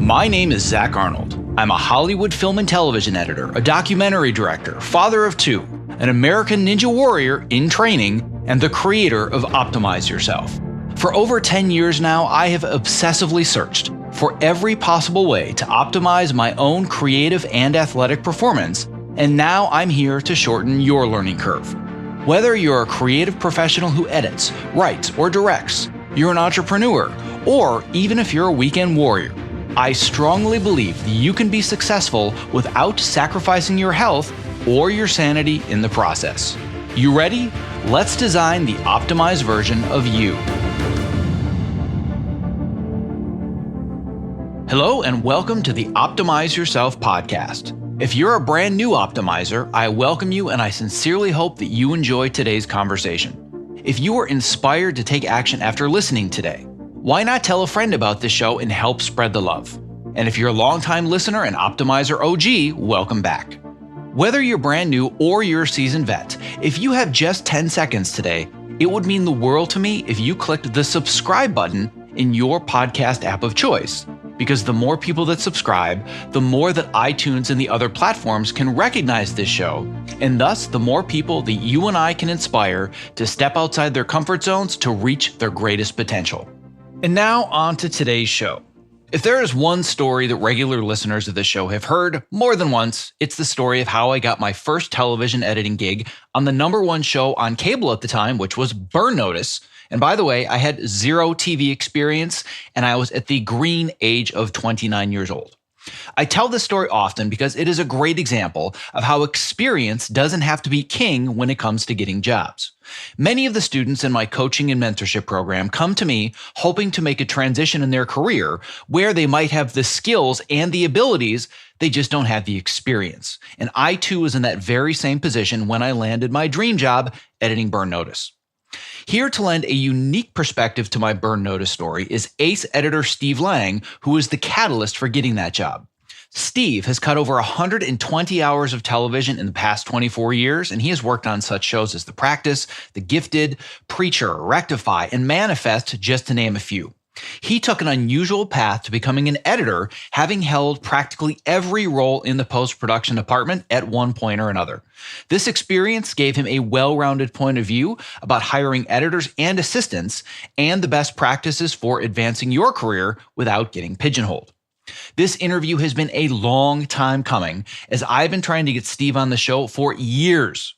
My name is Zach Arnold. I'm a Hollywood film and television editor, a documentary director, father of two, an American Ninja Warrior in training, and the creator of Optimize Yourself. For over 10 years now, I have obsessively searched for every possible way to optimize my own creative and athletic performance, and now I'm here to shorten your learning curve. Whether you're a creative professional who edits, writes, or directs, you're an entrepreneur, or even if you're a weekend warrior, I strongly believe that you can be successful without sacrificing your health or your sanity in the process. You ready? Let's design the optimized version of you. Hello and welcome to the Optimize Yourself podcast. If you're a brand new optimizer, I welcome you and I sincerely hope that you enjoy today's conversation. If you are inspired to take action after listening today, why not tell a friend about this show and help spread the love? And if you're a longtime listener and Optimizer OG, welcome back. Whether you're brand new or you're a seasoned vet, if you have just 10 seconds today, it would mean the world to me if you clicked the subscribe button in your podcast app of choice. Because the more people that subscribe, the more that iTunes and the other platforms can recognize this show, and thus the more people that you and I can inspire to step outside their comfort zones to reach their greatest potential. And now on to today's show. If there is one story that regular listeners of this show have heard more than once, it's the story of how I got my first television editing gig on the #1 show on cable at the time, which was Burn Notice. And by the way, I had zero TV experience and I was at the green age of 29 years old. I tell this story often because it is a great example of how experience doesn't have to be king when it comes to getting jobs. Many of the students in my coaching and mentorship program come to me hoping to make a transition in their career where they might have the skills and the abilities, they just don't have the experience. And I too was in that very same position when I landed my dream job editing Burn Notice. Here to lend a unique perspective to my Burn Notice story is ace editor Steve Lang, who is the catalyst for getting that job. Steve has cut over 120 hours of television in the past 24 years, and he has worked on such shows as The Practice, The Gifted, Preacher, Rectify, and Manifest, just to name a few. He took an unusual path to becoming an editor, having held practically every role in the post-production department at one point or another. This experience gave him a well-rounded point of view about hiring editors and assistants and the best practices for advancing your career without getting pigeonholed. This interview has been a long time coming, as I've been trying to get Steve on the show for years.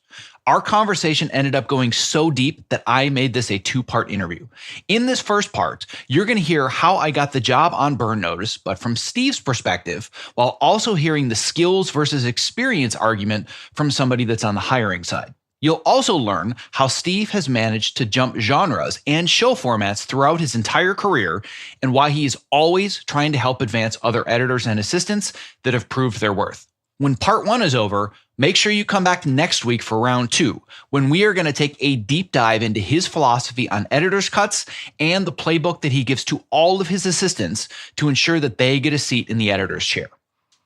Our conversation ended up going so deep that I made this a two-part interview. In this first part, you're going to hear how I got the job on Burn Notice, but from Steve's perspective, while also hearing the skills versus experience argument from somebody that's on the hiring side. You'll also learn how Steve has managed to jump genres and show formats throughout his entire career and why he is always trying to help advance other editors and assistants that have proved their worth. When part 1 is over, make sure you come back next week for round 2, when we are going to take a deep dive into his philosophy on editor's cuts and the playbook that he gives to all of his assistants to ensure that they get a seat in the editor's chair.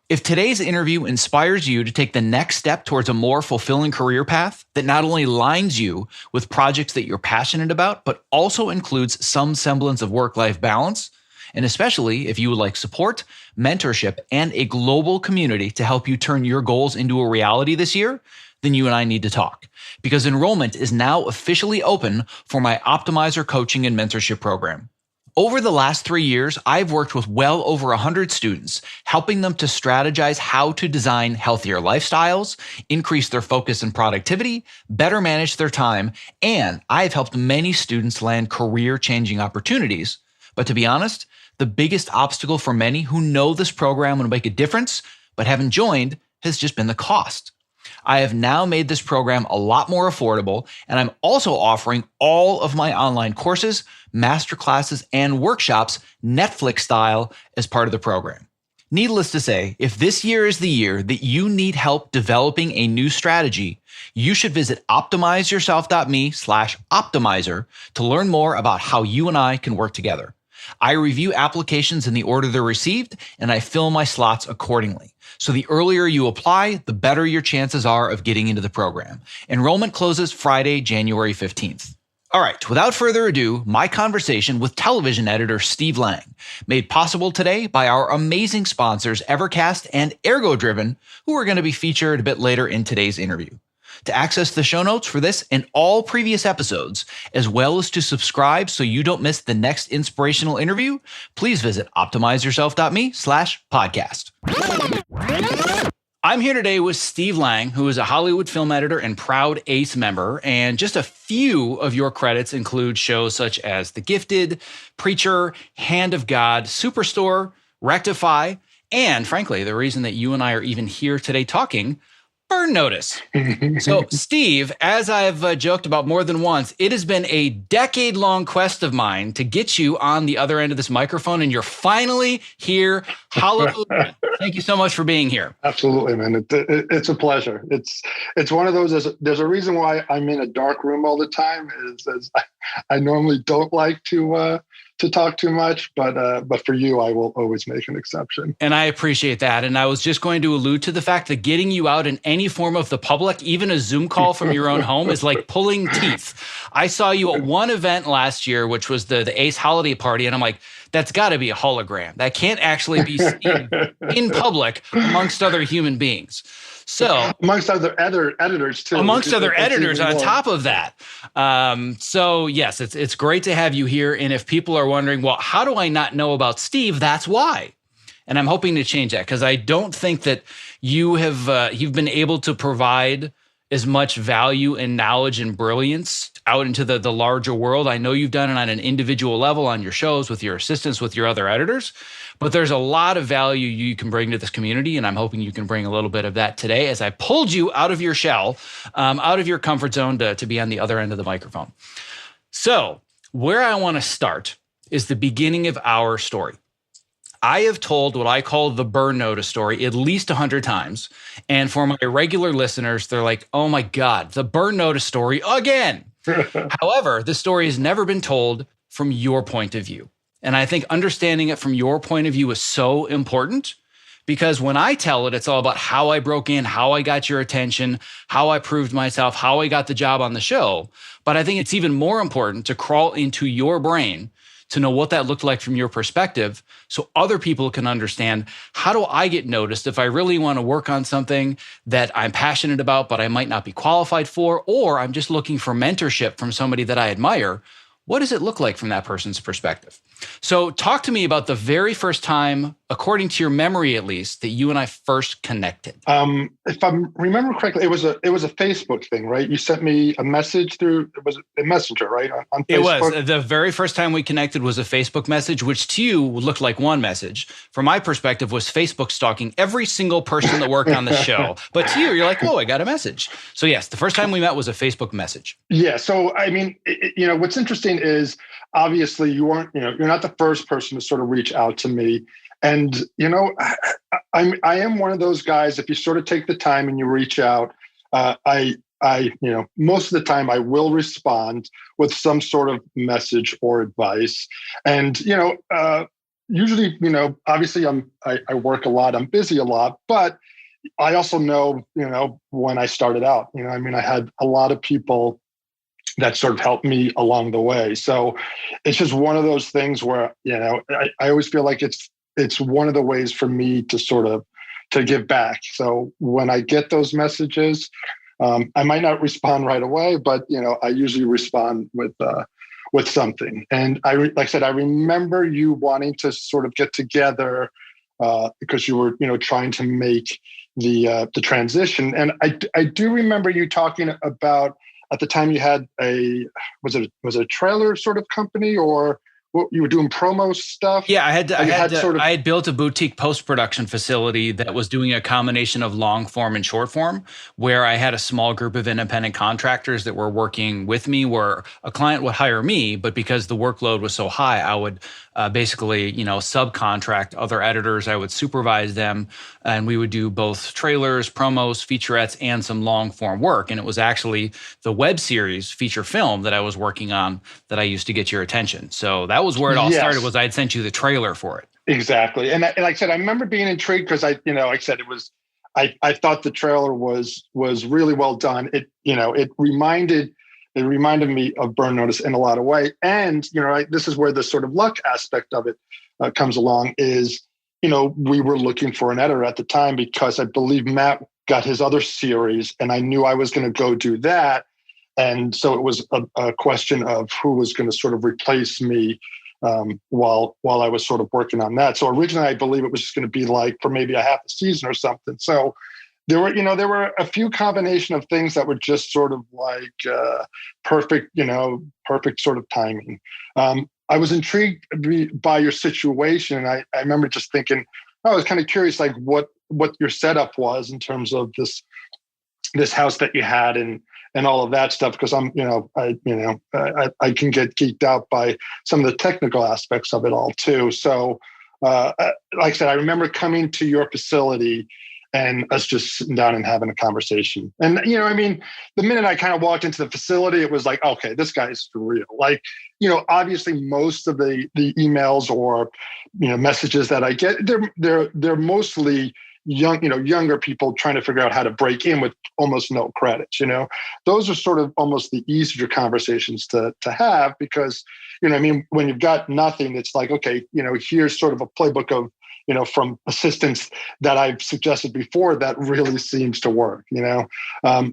If today's interview inspires you to take the next step towards a more fulfilling career path that not only aligns you with projects that you're passionate about, but also includes some semblance of work-life balance, and especially if you would like support, mentorship, and a global community to help you turn your goals into a reality this year, then you and I need to talk. Because enrollment is now officially open for my Optimizer coaching and mentorship program. Over the last 3 years, I've worked with well over 100 students, helping them to strategize how to design healthier lifestyles, increase their focus and productivity, better manage their time, and I've helped many students land career-changing opportunities. But to be honest, the biggest obstacle for many who know this program will make a difference but haven't joined has just been the cost. I have now made this program a lot more affordable, and I'm also offering all of my online courses, masterclasses, and workshops Netflix style as part of the program. Needless to say, if this year is the year that you need help developing a new strategy, you should visit optimizeyourself.me/optimizer to learn more about how you and I can work together. I review applications in the order they're received, and I fill my slots accordingly. So the earlier you apply, the better your chances are of getting into the program. Enrollment closes Friday, January 15th. All right, without further ado, my conversation with television editor Steve Lang, made possible today by our amazing sponsors Evercast and ErgoDriven, who are going to be featured a bit later in today's interview. To access the show notes for this and all previous episodes, as well as to subscribe so you don't miss the next inspirational interview, please visit optimizeyourself.me/podcast. I'm here today with Steve Lang, who is a Hollywood film editor and proud ACE member. And just a few of your credits include shows such as The Gifted, Preacher, Hand of God, Superstore, Rectify, and frankly, the reason that you and I are even here today talking, Burn Notice. So, Steve, as I've joked about more than once, it has been a decade-long quest of mine to get you on the other end of this microphone, and you're finally here. Hallelujah. Thank you so much for being here. Absolutely, man. It's a pleasure. It's one of those, there's a reason why I'm in a dark room all the time, is I normally don't like to talk too much, but for you, I will always make an exception. And I appreciate that. And I was just going to allude to the fact that getting you out in any form of the public, even a Zoom call from your own home, is like pulling teeth. I saw you at one event last year, which was the ACE holiday party. And I'm like, that's got to be a hologram. That can't actually be seen in public amongst other human beings. So amongst other editors too. Amongst other editors on top of that. So yes, it's great to have you here. And if people are wondering, well, how do I not know about Steve? That's why. And I'm hoping to change that, because I don't think that you've been able to provide as much value and knowledge and brilliance out into the larger world. I know you've done it on an individual level on your shows with your assistants, with your other editors, but there's a lot of value you can bring to this community, and I'm hoping you can bring a little bit of that today as I pulled you out of your shell, out of your comfort zone to be on the other end of the microphone. So where I want to start is the beginning of our story. I have told what I call the Burn Notice story at least 100 times. And for my regular listeners, they're like, oh my God, the Burn Notice story again. However, the story has never been told from your point of view. And I think understanding it from your point of view is so important, because when I tell it, it's all about how I broke in, how I got your attention, how I proved myself, how I got the job on the show. But I think it's even more important to crawl into your brain to know what that looked like from your perspective, so other people can understand, how do I get noticed if I really want to work on something that I'm passionate about, but I might not be qualified for, or I'm just looking for mentorship from somebody that I admire. What does it look like from that person's perspective? So talk to me about the very first time, according to your memory at least, that you and I first connected. If I remember correctly, it was a Facebook thing, right? You sent me a message through, it was a messenger, right? On Facebook. It was. The very first time we connected was a Facebook message, which to you looked like one message. From my perspective, was Facebook stalking every single person that worked on the show. But to you, you're like, oh, I got a message. So yes, the first time we met was a Facebook message. Yeah. So, I mean, what's interesting is obviously you're not the first person to sort of reach out to me. And, I am one of those guys, if you sort of take the time and you reach out, I most of the time I will respond with some sort of message or advice. And, usually, obviously I work a lot, I'm busy a lot, but I also know, when I started out, I had a lot of people that sort of helped me along the way. So it's just one of those things where, I always feel like it's one of the ways for me to give back. So when I get those messages, I might not respond right away, but I usually respond with something. And like I said, I remember you wanting to sort of get together because you were trying to make the transition. And I do remember you talking about, at the time you had was it a trailer sort of company, or what, you were doing promo stuff? Yeah, I had built a boutique post-production facility that was doing a combination of long form and short form, where I had a small group of independent contractors that were working with me, where a client would hire me, but because the workload was so high, I would basically, subcontract other editors. I would supervise them, and we would do both trailers, promos, featurettes, and some long form work. And it was actually the web series feature film that I was working on that I used to get your attention. So that was where it all started. Was I had sent you the trailer for it. Exactly. And like I said, I remember being intrigued because like I said, it was, I thought the trailer was really well done. It reminded it reminded me of Burn Notice in a lot of way. And, this is where the sort of luck aspect of it comes along is, we were looking for an editor at the time because I believe Matt got his other series and I knew I was going to go do that. And so it was a question of who was going to sort of replace me while I was sort of working on that. So originally, I believe it was just going to be like for maybe a half a season or something. So there were a few combination of things that were just sort of like perfect sort of timing. I was intrigued by your situation. And I remember just thinking, I was kind of curious, like what your setup was in terms of this house that you had and all of that stuff. Because I can get geeked out by some of the technical aspects of it all too. So, like I said, I remember coming to your facility and us just sitting down and having a conversation. And, the minute I kind of walked into the facility, it was like, okay, this guy is for real. Like, obviously most of the emails or, messages that I get, they're mostly younger people trying to figure out how to break in with almost no credits. Those are sort of almost the easier conversations to have because, when you've got nothing, it's like, okay, here's sort of a playbook of, from assistants that I've suggested before that really seems to work.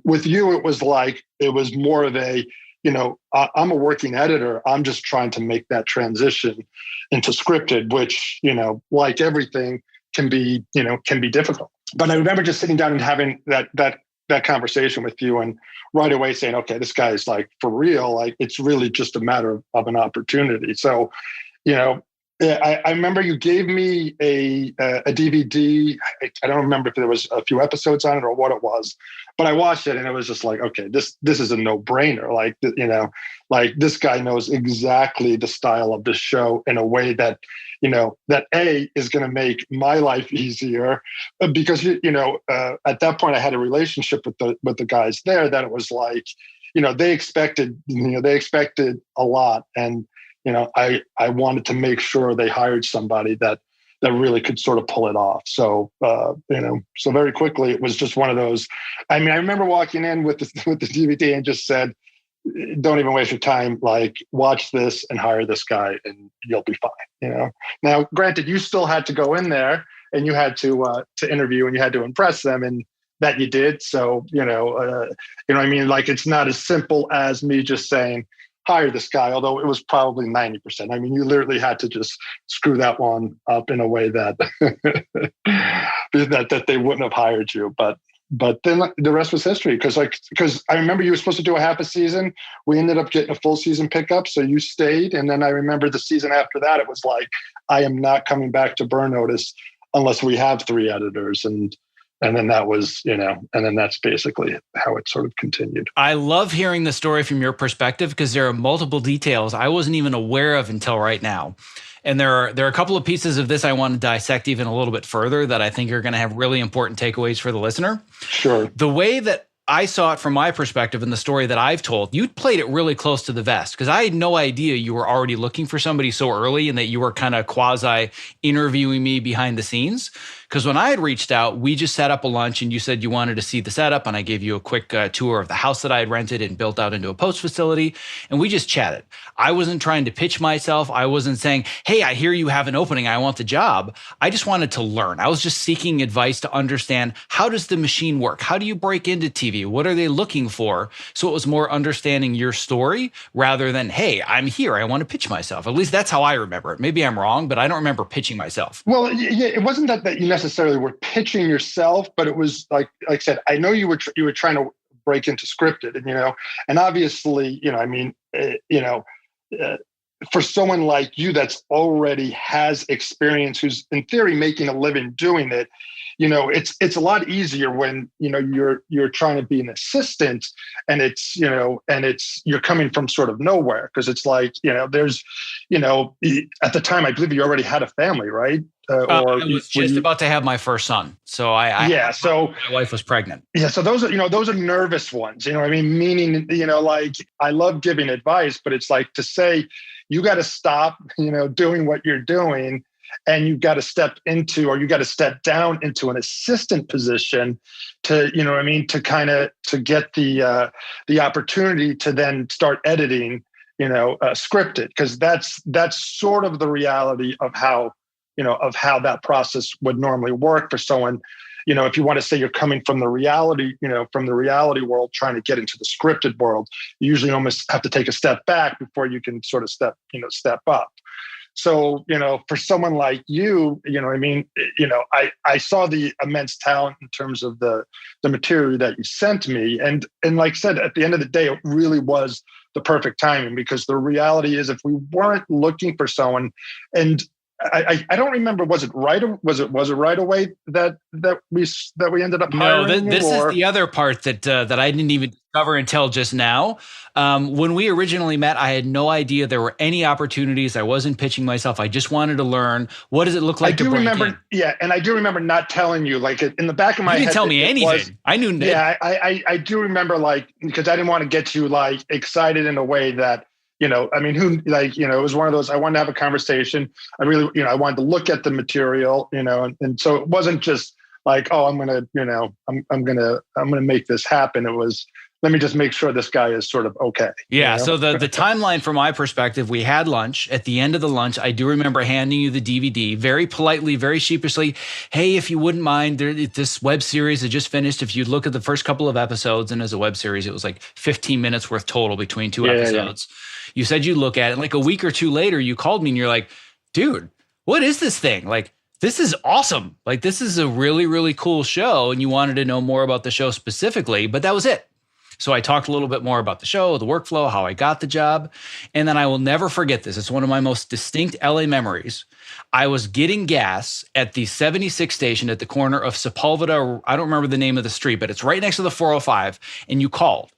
With you, it was more of a, I'm a working editor. I'm just trying to make that transition into scripted, which, like everything can be difficult. But I remember just sitting down and having that conversation with you and right away saying, okay, this guy's like for real. Like it's really just a matter of an opportunity. So, I remember you gave me a DVD. I don't remember if there was a few episodes on it or what it was, but I watched it and it was just like, okay, this is a no-brainer. Like, like this guy knows exactly the style of the show in a way that, that A is going to make my life easier because, at that point I had a relationship with the guys there that it was like, they expected a lot. And, I wanted to make sure they hired somebody that really could sort of pull it off. So, so very quickly, it was just one of those. I mean, I remember walking in with the DVD and just said, don't even waste your time. Like, watch this and hire this guy and you'll be fine. Now, granted, you still had to go in there and you had to interview and you had to impress them and that you did. So, I mean, like, it's not as simple as me just saying, hire this guy, although it was probably 90%. I mean, you literally had to just screw that one up in a way that that they wouldn't have hired you. But then the rest was history. Because I remember you were supposed to do a half a season. We ended up getting a full season pickup, so you stayed. And then I remember the season after that, it was like, I am not coming back to Burn Notice unless we have 3 editors. And then that was, and then that's basically how it sort of continued. I love hearing the story from your perspective because there are multiple details I wasn't even aware of until right now. And there are a couple of pieces of this I want to dissect even a little bit further that I think are going to have really important takeaways for the listener. Sure. The way that I saw it from my perspective in the story that I've told, you played it really close to the vest because I had no idea you were already looking for somebody so early and that you were kind of quasi interviewing me behind the scenes. Because when I had reached out, we just set up a lunch and you said you wanted to see the setup and I gave you a quick tour of the house that I had rented and built out into a post facility and we just chatted. I wasn't trying to pitch myself. I wasn't saying, hey, I hear you have an opening. I want the job. I just wanted to learn. I was just seeking advice to understand how does the machine work? How do you break into TV? What are they looking for? So it was more understanding your story rather than, hey, I'm here. I want to pitch myself. At least that's how I remember it. Maybe I'm wrong, but I don't remember pitching myself. Well, yeah, it wasn't that you necessarily were pitching yourself, but it was like I said, I know you were trying to break into scripted, and obviously, for someone like you that's already has experience, who's in theory making a living doing it, it's a lot easier when you're trying to be an assistant and it's you're coming from sort of nowhere because it's like there's at the time I believe you already had a family, right? I was just about to have my first son, so so my wife was pregnant. Yeah, so those are nervous ones, meaning like I love giving advice, but it's like to say you got to stop doing what you're doing and you've got to step into, or you got to step down into an assistant position to, you know what I mean, to kind of, to get the opportunity to then start editing, scripted, because that's sort of the reality of how, of how that process would normally work for someone. If you want to say you're coming from the reality, from the reality world, trying to get into the scripted world, you usually almost have to take a step back before you can sort of step up. So, for someone like you, I saw the immense talent in terms of the material that you sent me. And like I said, at the end of the day, it really was the perfect timing, because the reality is, if we weren't looking for someone, and I don't remember, was it right away that we ended up hiring? No, this is the other part that I didn't even discover until just now. When we originally met, I had no idea there were any opportunities. I wasn't pitching myself. I just wanted to learn, what does it look like to break in? Yeah, and I do remember not telling you, like, in the back of my head. You didn't tell me anything. I knew. Yeah, I do remember, like, because I didn't want to get you, like, excited in a way that, it was one of those, I wanted to have a conversation. I really, I wanted to look at the material, and so it wasn't just like, oh, I'm going to make this happen. It was, let me just make sure this guy is sort of okay. Yeah. So the timeline from my perspective, we had lunch. At the end of the lunch, I do remember handing you the DVD very politely, very sheepishly. Hey, if you wouldn't mind, this web series had just finished. If you'd look at the first couple of episodes, and as a web series, it was like 15 minutes worth total between two episodes. Yeah. You said you'd look at it. And like a week or two later, you called me and you're like, dude, what is this thing? Like, this is awesome. Like, this is a really, really cool show. And you wanted to know more about the show specifically, but that was it. So I talked a little bit more about the show, the workflow, how I got the job. And then I will never forget this. It's one of my most distinct LA memories. I was getting gas at the 76 station at the corner of Sepulveda. I don't remember the name of the street, but it's right next to the 405. And you called.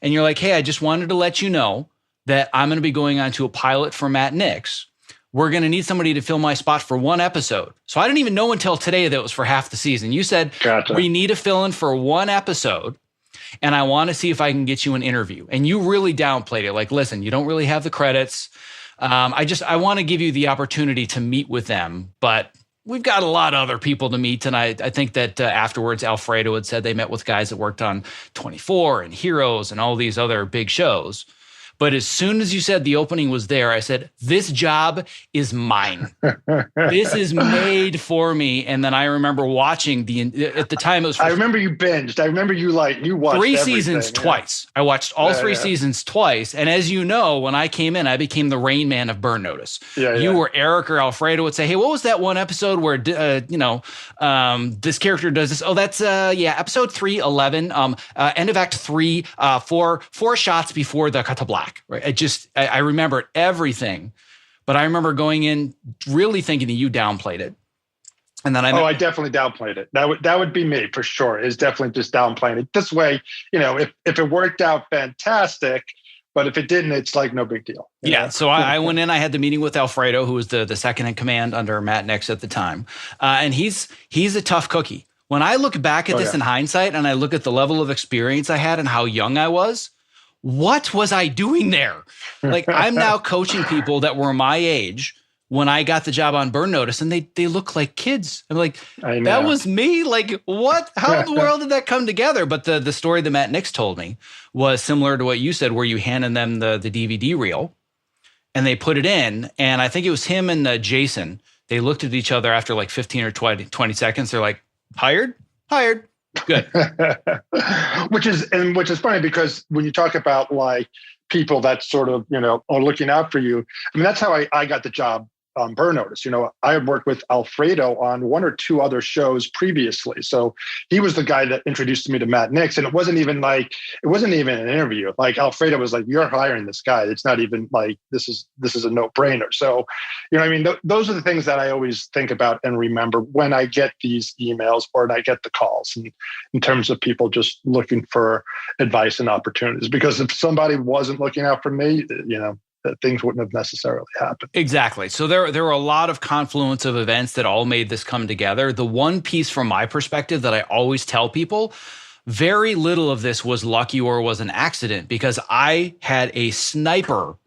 And you're like, hey, I just wanted to let you know that I'm going to be going on to a pilot for Matt Nix. We're going to need somebody to fill my spot for one episode. So I didn't even know until today that it was for half the season. You said, gotcha. We need a fill-in for one episode, and I want to see if I can get you an interview. And you really downplayed it. Like, listen, you don't really have the credits. I want to give you the opportunity to meet with them, but we've got a lot of other people to meet. And I think that afterwards, Alfredo had said they met with guys that worked on 24 and Heroes and all these other big shows. But as soon as you said the opening was there, I said, this job is mine. This is made for me. And then I remember watching at the time it was. I remember you binged. I remember you watched 3 seasons twice. I watched all 3 seasons twice. And as you know, when I came in, I became the Rain Man of Burn Notice. You or Eric or Alfredo would say, hey, what was that one episode where, this character does this? Oh, that's, episode 311, end of act 3, four shots before the cut to black. Right. I remember everything, but I remember going in really thinking that you downplayed it. And then I definitely downplayed it. That would be me for sure. Is definitely just downplaying it. This way, if it worked out, fantastic. But if it didn't, it's like no big deal. Yeah. So I went in, I had the meeting with Alfredo, who was the second in command under Matt Nix at the time. And he's a tough cookie. When I look back at this in hindsight, and I look at the level of experience I had and how young I was, what was I doing there? Like, I'm now coaching people that were my age when I got the job on Burn Notice, and they look like kids. I'm like, that was me? Like, what? How in the world did that come together? But the story that Matt Nix told me was similar to what you said, where you handed them the DVD reel and they put it in. And I think it was him and Jason. They looked at each other after like 15 or 20 seconds. They're like, hired. Good. which is funny, because when you talk about like people that sort of, are looking out for you, I mean, that's how I got the job on Burn Notice. I had worked with Alfredo on 1 or 2 other shows previously. So he was the guy that introduced me to Matt Nix. And it wasn't even an interview. Like, Alfredo was like, you're hiring this guy. It's not even like, this is a no-brainer. So, those are the things that I always think about and remember when I get these emails or when I get the calls, and in terms of people just looking for advice and opportunities. Because if somebody wasn't looking out for me, that things wouldn't have necessarily happened. Exactly. So there were a lot of confluence of events that all made this come together. The one piece from my perspective that I always tell people, very little of this was lucky or was an accident, because I had a sniper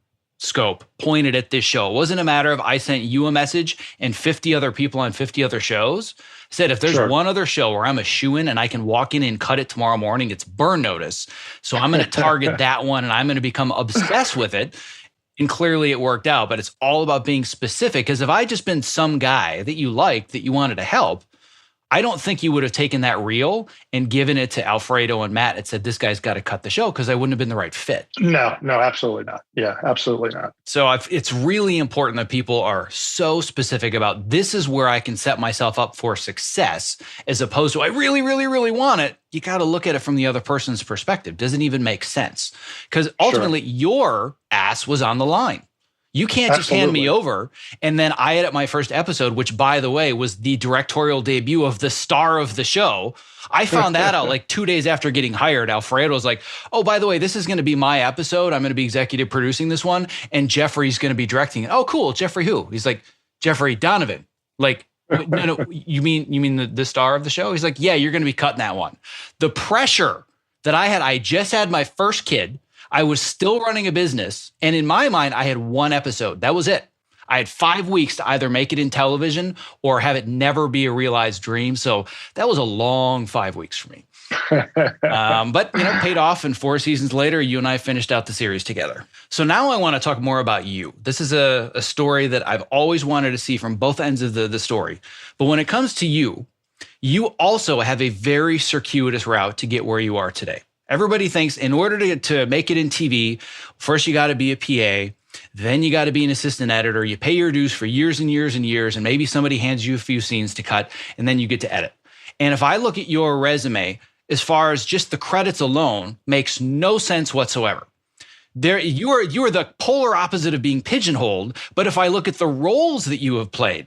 scope pointed at this show. It wasn't a matter of I sent you a message and 50 other people on 50 other shows. I said, if there's one other show where I'm a shoo-in and I can walk in and cut it tomorrow morning, it's Burn Notice. So I'm going to target that one and I'm going to become obsessed with it. And clearly it worked out, but it's all about being specific. Because if I just been some guy that you liked, that you wanted to help, I don't think you would have taken that reel and given it to Alfredo and Matt and said, this guy's got to cut the show, because I wouldn't have been the right fit. No, absolutely not. Yeah, absolutely not. So it's really important that people are so specific about this is where I can set myself up for success, as opposed to I really, really, really want it. You got to look at it from the other person's perspective. Doesn't even make sense, because ultimately your ass was on the line. You can't just hand me over. And then I edit my first episode, which, by the way, was the directorial debut of the star of the show. I found that out like 2 days after getting hired. Alfredo was like, oh, by the way, this is going to be my episode. I'm going to be executive producing this one. And Jeffrey's going to be directing it. Oh, cool. Jeffrey who? He's like, Jeffrey Donovan. Like, no, you mean the star of the show? He's like, yeah, you're going to be cutting that one. The pressure that I just had my first kid. I was still running a business. And in my mind, I had one episode. That was it. I had 5 weeks to either make it in television or have it never be a realized dream. So that was a long 5 weeks for me. But paid off. And 4 seasons later, you and I finished out the series together. So now I want to talk more about you. This is a story that I've always wanted to see from both ends of the story. But when it comes to you, you also have a very circuitous route to get where you are today. Everybody thinks in order to make it in TV, first you got to be a PA, then you got to be an assistant editor. You pay your dues for years and years and years, and maybe somebody hands you a few scenes to cut, and then you get to edit. And if I look at your resume, as far as just the credits alone, makes no sense whatsoever. You are the polar opposite of being pigeonholed, but if I look at the roles that you have played,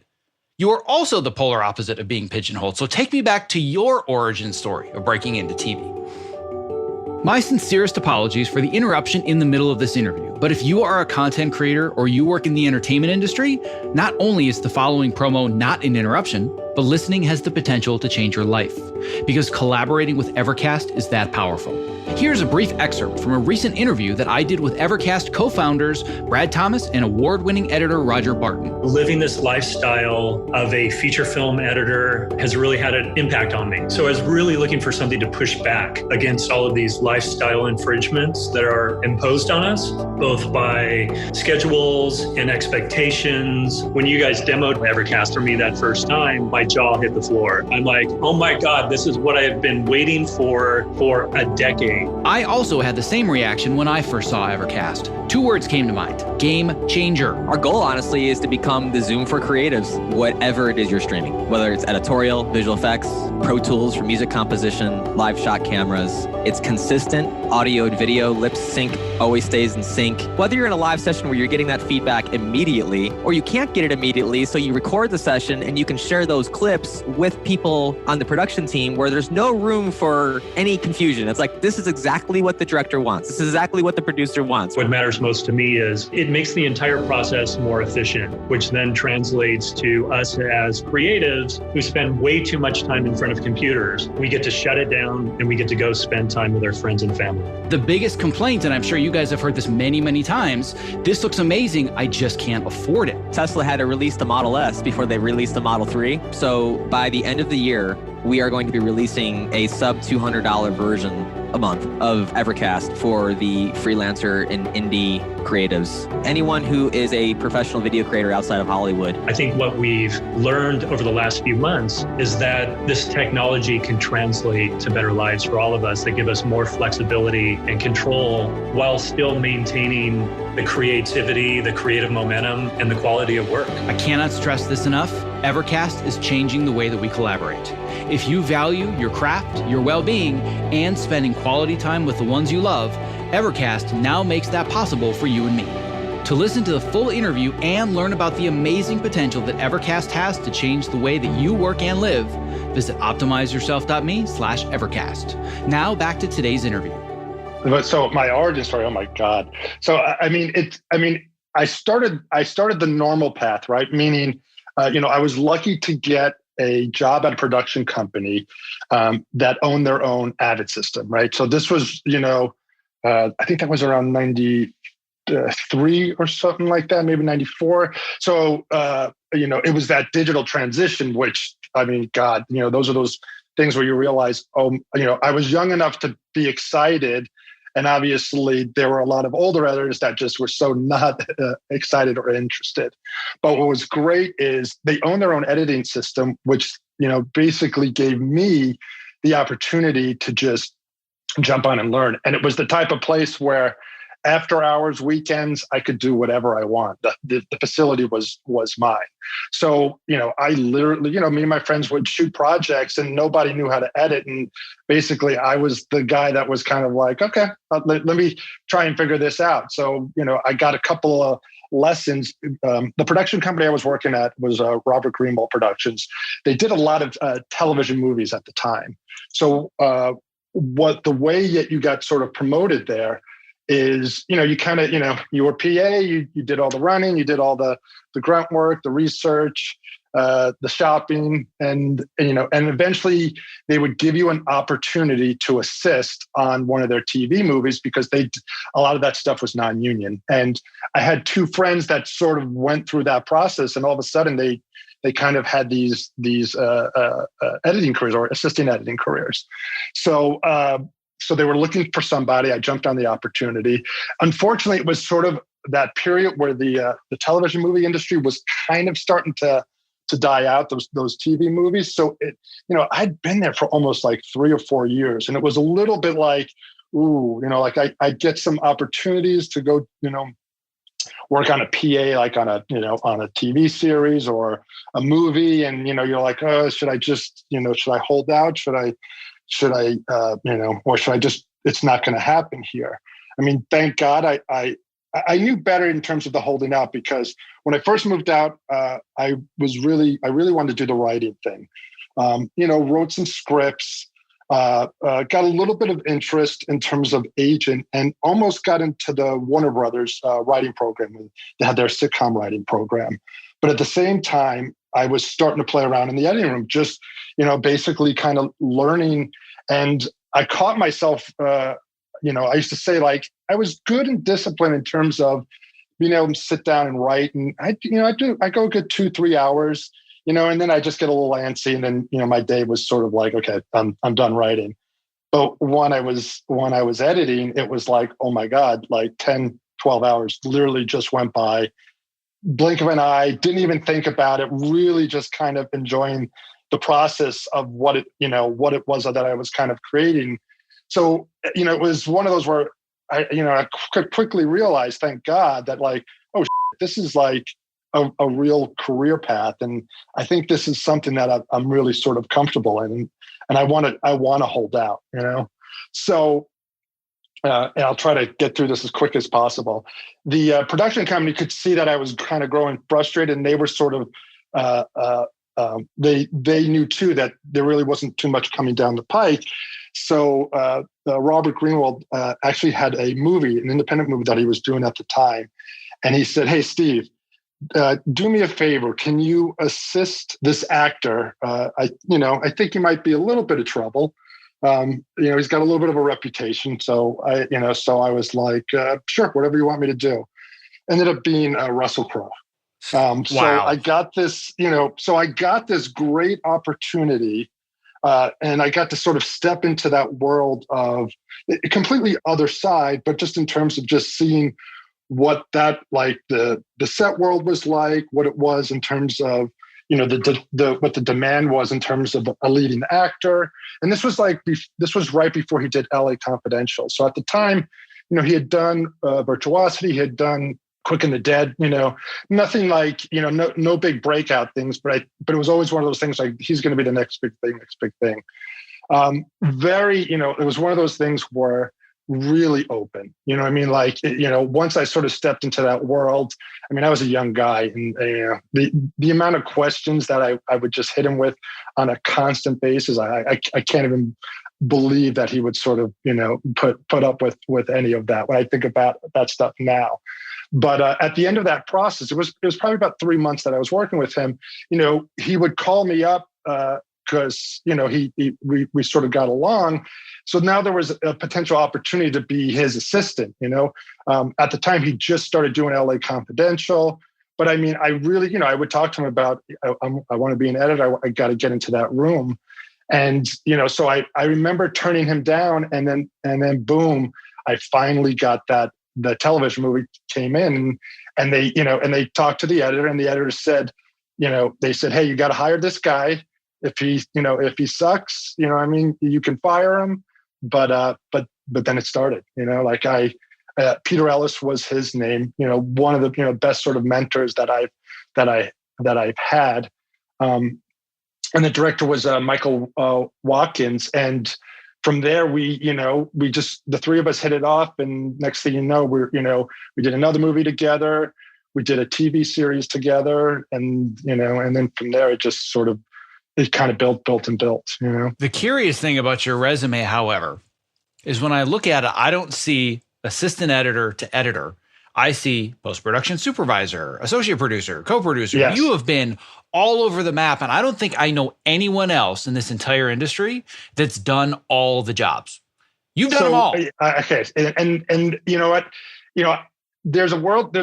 you are also the polar opposite of being pigeonholed. So take me back to your origin story of breaking into TV. My sincerest apologies for the interruption in the middle of this interview, but if you are a content creator or you work in the entertainment industry, not only is the following promo not an interruption, but listening has the potential to change your life, because collaborating with Evercast is that powerful. Here's a brief excerpt from a recent interview that I did with Evercast co-founders Brad Thomas and award-winning editor Roger Barton. Living this lifestyle of a feature film editor has really had an impact on me. So I was really looking for something to push back against all of these lifestyle infringements that are imposed on us, both by schedules and expectations. When you guys demoed Evercast for me that first time, my jaw hit the floor. I'm like, oh my God, this is what I have been waiting for a decade. I also had the same reaction when I first saw Evercast. 2 words came to mind: game changer. Our goal, honestly, is to become the Zoom for creatives, whatever it is you're streaming, whether it's editorial, visual effects, Pro Tools for music composition, live shot cameras. It's consistent audio and video, lip sync always stays in sync. Whether you're in a live session where you're getting that feedback immediately, or you can't get it immediately, so you record the session and you can share those clips with people on the production team where there's no room for any confusion. It's like, this is exactly what the director wants. This is exactly what the producer wants. What matters most to me is it makes the entire process more efficient, which then translates to us as creatives who spend way too much time in front of computers. We get to shut it down and we get to go spend time with our friends and family. The biggest complaint, and I'm sure you guys have heard this many, many times, this looks amazing, I just can't afford it. Tesla had to release the Model S before they released the Model 3. So by the end of the year, we are going to be releasing a sub $200 version a month of Evercast for the freelancer and indie creatives. Anyone who is a professional video creator outside of Hollywood. I think what we've learned over the last few months is that this technology can translate to better lives for all of us, that give us more flexibility and control while still maintaining the creativity, the creative momentum, and the quality of work. I cannot stress this enough. Evercast is changing the way that we collaborate. If you value your craft, your well-being, and spending quality time with the ones you love, Evercast now makes that possible for you and me. To listen to the full interview and learn about the amazing potential that Evercast has to change the way that you work and live, visit optimizeyourself.me/Evercast. Now back to today's interview. So my origin story, oh my God. So, I started the normal path, right? Meaning, I was lucky to get a job at a production company that owned their own Avid system, right? So this was, I think that was around 94, 93 or something like that, maybe 94. So, it was that digital transition, which, I mean, God, those are those things where you realize, I was young enough to be excited. And obviously there were a lot of older editors that just were so not excited or interested. But what was great is they own their own editing system, which, basically gave me the opportunity to just jump on and learn. And it was the type of place where after hours, weekends, I could do whatever I want. The facility was mine. So, I literally, me and my friends would shoot projects and nobody knew how to edit. And basically I was the guy that was kind of like, okay, let me try and figure this out. So, I got a couple of lessons. The production company I was working at was Robert Greenwald Productions. They did a lot of television movies at the time. So the way that you got sort of promoted there is, you kind of, you were PA, you did all the running, you did all the grunt work, the research, the shopping, and eventually they would give you an opportunity to assist on one of their TV movies because a lot of that stuff was non-union. And I had two friends that sort of went through that process, and all of a sudden they kind of had these editing careers or assisting editing careers. So they were looking for somebody. I jumped on the opportunity. Unfortunately, it was sort of that period where the television movie industry was kind of starting to die out, those TV movies. So I'd been there for almost like 3 or 4 years, and it was a little bit like, like I'd get some opportunities to go, work on a PA, like on a TV series or a movie, and you're like, oh, should I just, should I hold out? Should I, or should I just, it's not going to happen here. I mean, thank God I knew better in terms of the holding out, because when I first moved out, I really wanted to do the writing thing. Wrote some scripts, got a little bit of interest in terms of agent, and almost got into the Warner Brothers writing program. They had their sitcom writing program. But at the same time, I was starting to play around in the editing room, just, basically kind of learning. And I caught myself, I used to say, like, I was good and disciplined in terms of being able to sit down and write. And I go a good 2-3 hours, and then I just get a little antsy. And then, my day was sort of like, okay, I'm done writing. But when I was editing, it was like, oh my God, like 10, 12 hours literally just went by. Blink of an eye, didn't even think about it, really just kind of enjoying the process of what it was that I was kind of creating. So, it was one of those where I could quickly realize, thank God, that like, oh, this is like a real career path. And I think this is something that I'm really sort of comfortable in, and I want to hold out, So, and I'll try to get through this as quick as possible. The production company could see that I was kind of growing frustrated, and they were sort of, they knew too that there really wasn't too much coming down the pike. So Robert Greenwald actually had a movie, an independent movie that he was doing at the time. And he said, hey, Steve, do me a favor. Can you assist this actor? I think he might be a little bit of trouble. He's got a little bit of a reputation. So I was like, sure, whatever you want me to do. Ended up being Russell Crowe. Wow. So I got this, great opportunity, and I got to sort of step into that world of a completely other side, but just in terms of just seeing what that, like the set world was like, what it was in terms of, what the demand was in terms of a leading actor. And this was right before he did LA Confidential. So at the time, he had done Virtuosity, he had done Quick and the Dead, nothing like, no big breakout things, but it was always one of those things like, he's going to be the next big thing. It was one of those things where really open, once I sort of stepped into that world, I was a young guy, and the amount of questions that I would just hit him with on a constant basis, I can't even believe that he would sort of, put up with any of that when I think about that stuff now. But at the end of that process, it was probably about 3 months that I was working with him. He would call me up because, we sort of got along. So now there was a potential opportunity to be his assistant, at the time he just started doing LA Confidential. But I mean, I really, I would talk to him about, I want to be an editor. I got to get into that room. And, so I remember turning him down, and then boom, I finally got the television movie came in, and they talked to the editor, and the editor said, they said, hey, you got to hire this guy. If he sucks, you can fire him. But then it started, Peter Ellis was his name, one of the, best sort of mentors that I've had. And the director was Michael Watkins. And from there, we just, the three of us hit it off. And next thing you know, we did another movie together. We did a TV series together. And then from there, it just sort of, it kind of built and built. The curious thing about your resume, however, is when I look at it, I don't see assistant editor to editor. I see post-production supervisor, associate producer, co-producer. Yes. You have been all over the map, and I don't think I know anyone else in this entire industry that's done all the jobs. You've done them all. Okay, and you know what? There's a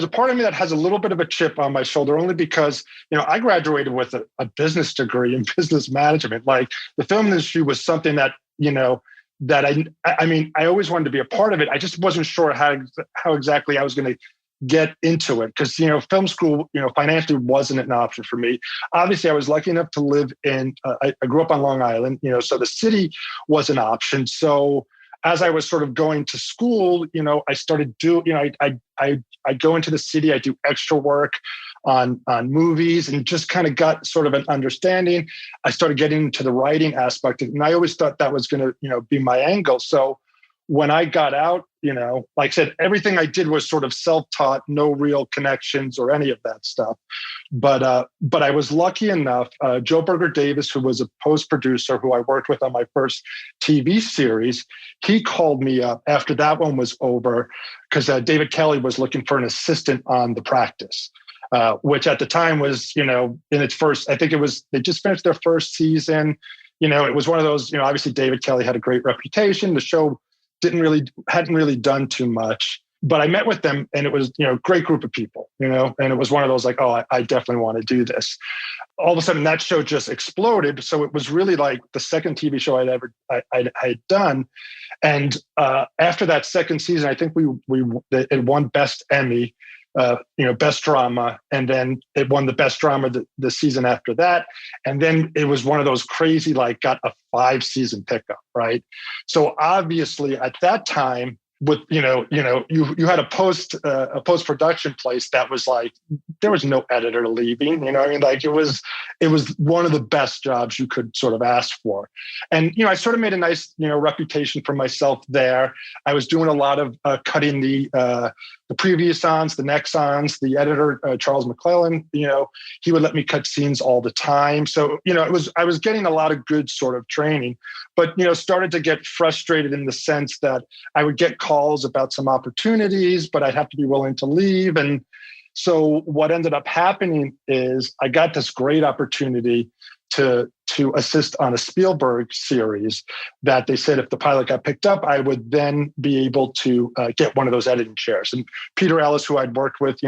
part of me that has a little bit of a chip on my shoulder, only because, I graduated with a business degree in business management. Like, the film industry was something that, that I always wanted to be a part of it. I just wasn't sure how exactly I was going to get into it, because, film school, financially wasn't an option for me. Obviously, I was lucky enough to live in, I grew up on Long Island, so the city was an option. So as I was sort of going to school, I started I go into the city, I do extra work on movies, and just kind of got sort of an understanding. I started getting into the writing aspect, and I always thought that was going to, be my angle. So when I got out, like I said, everything I did was sort of self-taught, no real connections or any of that stuff. But I was lucky enough, Joe Berger Davis, who was a post-producer who I worked with on my first TV series, he called me up after that one was over, because David Kelly was looking for an assistant on The Practice, which at the time was, in its first, I think they just finished their first season. It was one of those, obviously David Kelly had a great reputation. The show hadn't really done too much, but I met with them, and it was, great group of people, and it was one of those like, oh, I definitely want to do this. All of a sudden that show just exploded. So it was really like the second TV show I had done. And after that second season, I think it won Best Emmy, Best Drama. And then it won the Best Drama the season after that. And then it was one of those crazy, like, got a 5-season pickup, right? So obviously at that time, with, you had a post-production place that was like, there was no editor leaving, like it was one of the best jobs you could sort of ask for. And, I sort of made a nice, reputation for myself there. I was doing a lot of cutting the previous ons, the next ons. The editor, Charles McClellan, he would let me cut scenes all the time. So, I was getting a lot of good sort of training, but, started to get frustrated in the sense that I would get calls about some opportunities, but I'd have to be willing to leave. And so what ended up happening is I got this great opportunity to assist on a Spielberg series that they said if the pilot got picked up, I would then be able to get one of those editing chairs. And Peter Ellis, who I'd worked with,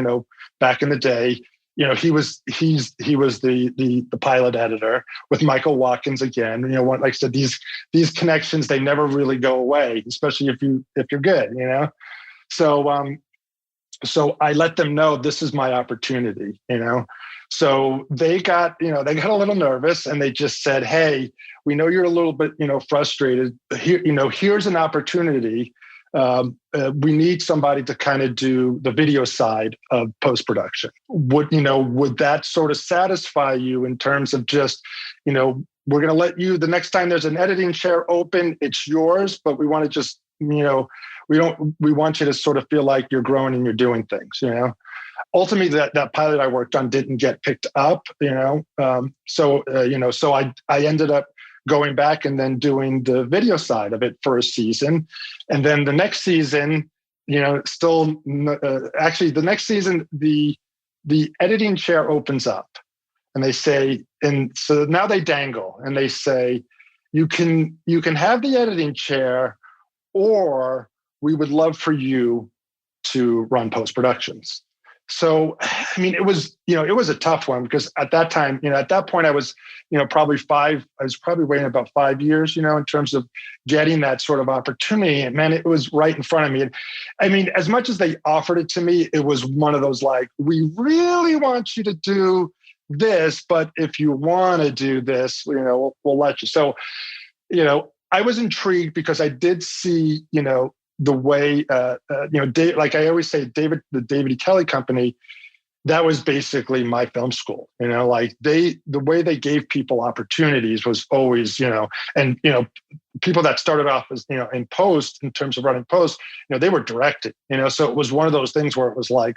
back in the day, he was the pilot editor with Michael Watkins again. Like I said, these connections, they never really go away, especially if you're good, So I let them know this is my opportunity, So they got a little nervous, and they just said, hey, we know you're a little bit, frustrated. Here, here's an opportunity. We need somebody to kind of do the video side of post-production. Would that sort of satisfy you in terms of just, we're going to let you, the next time there's an editing chair open, it's yours, but we want to just, we want you to sort of feel like you're growing and you're doing things, Ultimately, that pilot I worked on didn't get picked up, So I ended up going back and then doing the video side of it for a season. And then the next season, actually the next season, the editing chair opens up. and they say, and so now they dangle and they say, you can have the editing chair, or we would love for you to run post-productions. So, I mean, it was a tough one because at that time, at that point I was, probably waiting about 5 years, in terms of getting that sort of opportunity. And man, it was right in front of me. And I mean, as much as they offered it to me, it was one of those like, we really want you to do this, but if you want to do this, we'll let you. So, I was intrigued because I did see, the way, like I always say, the David E. Kelley Company, that was basically my film school. Like the way they gave people opportunities was always, and people that started off as in post, in terms of running post, they were directed. So it was one of those things where it was like,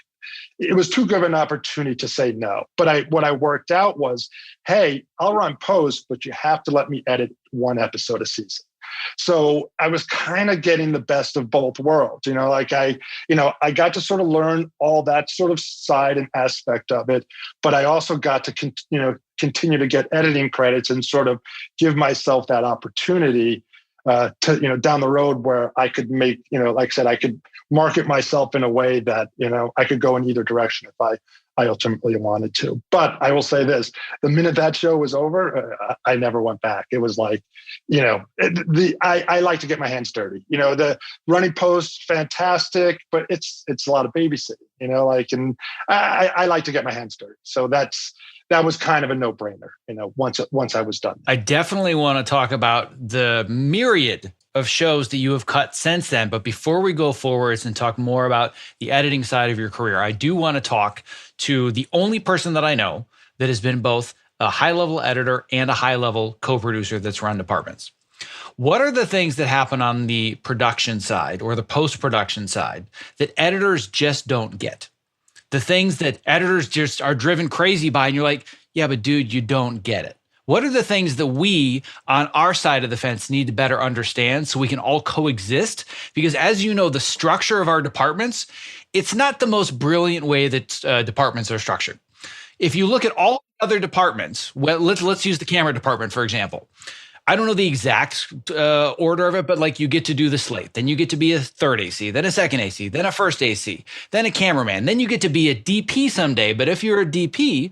it was too good of an opportunity to say no. But what I worked out was, hey, I'll run post, but you have to let me edit one episode a season. So I was kind of getting the best of both worlds, like I got to sort of learn all that sort of side and aspect of it, but I also got to, continue to get editing credits and sort of give myself that opportunity to, down the road where I could make, like I said, I could market myself in a way that, I could go in either direction if I ultimately wanted to. But I will say this, the minute that show was over, I never went back. It was like, I like to get my hands dirty. The running post, fantastic, but it's a lot of babysitting, and I like to get my hands dirty. So that was kind of a no-brainer, once I was done. I definitely want to talk about the myriad of shows that you have cut since then. But before we go forwards and talk more about the editing side of your career, I do want to talk to the only person that I know that has been both a high-level editor and a high-level co-producer that's run departments. What are the things that happen on the production side or the post-production side that editors just don't get? The things that editors just are driven crazy by, and you're like, yeah, but dude, you don't get it. What are the things that we on our side of the fence need to better understand so we can all coexist? Because as you know, the structure of our departments, it's not the most brilliant way that departments are structured. If you look at all other departments, well, let's use the camera department, for example. I don't know the exact order of it, but like you get to do the slate, then you get to be a third AC, then a second AC, then a first AC, then a cameraman, then you get to be a DP someday. But if you're a DP,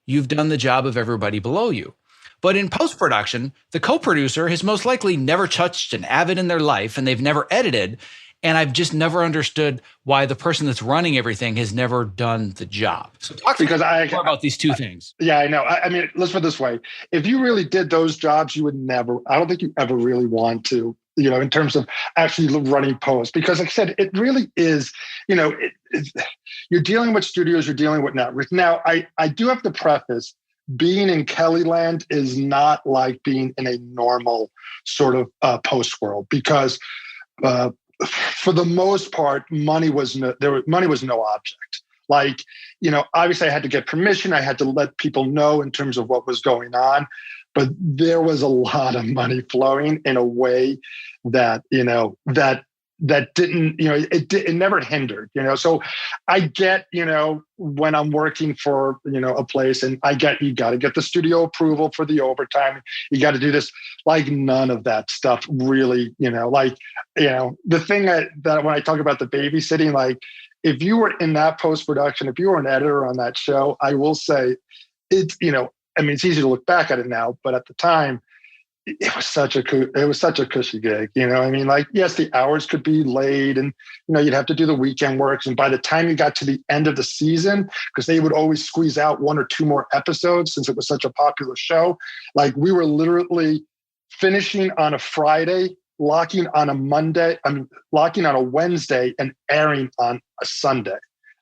you've done the job of everybody below you. But in post-production, the co-producer has most likely never touched an Avid in their life, and they've never edited. And I've just never understood why the person that's running everything has never done the job. So talk to me more about these two things. Yeah, I know. I mean, let's put it this way. If you really did those jobs, you would never, I don't think you ever really want to, in terms of actually running post. Because like I said, it really is, you're dealing with studios, you're dealing with networks. Now, I do have to preface, being in Kellyland is not like being in a normal sort of post world, because for the most part, money was no object. Like, obviously I had to get permission. I had to let people know in terms of what was going on, but there was a lot of money flowing in a way that, that didn't, it never hindered, so I get, when I'm working for, a place, and I get, you got to get the studio approval for the overtime. You got to do this, like none of that stuff really, the thing that when I talk about the babysitting, like if you were in that post-production, if you were an editor on that show, I will say it's, it's easy to look back at it now, but at the time, it was such a cushy gig, like, yes, the hours could be late, and, you'd have to do the weekend works. And by the time you got to the end of the season, because they would always squeeze out 1 or 2 more episodes since it was such a popular show, like we were literally finishing on a Friday, locking on a Wednesday and airing on a Sunday.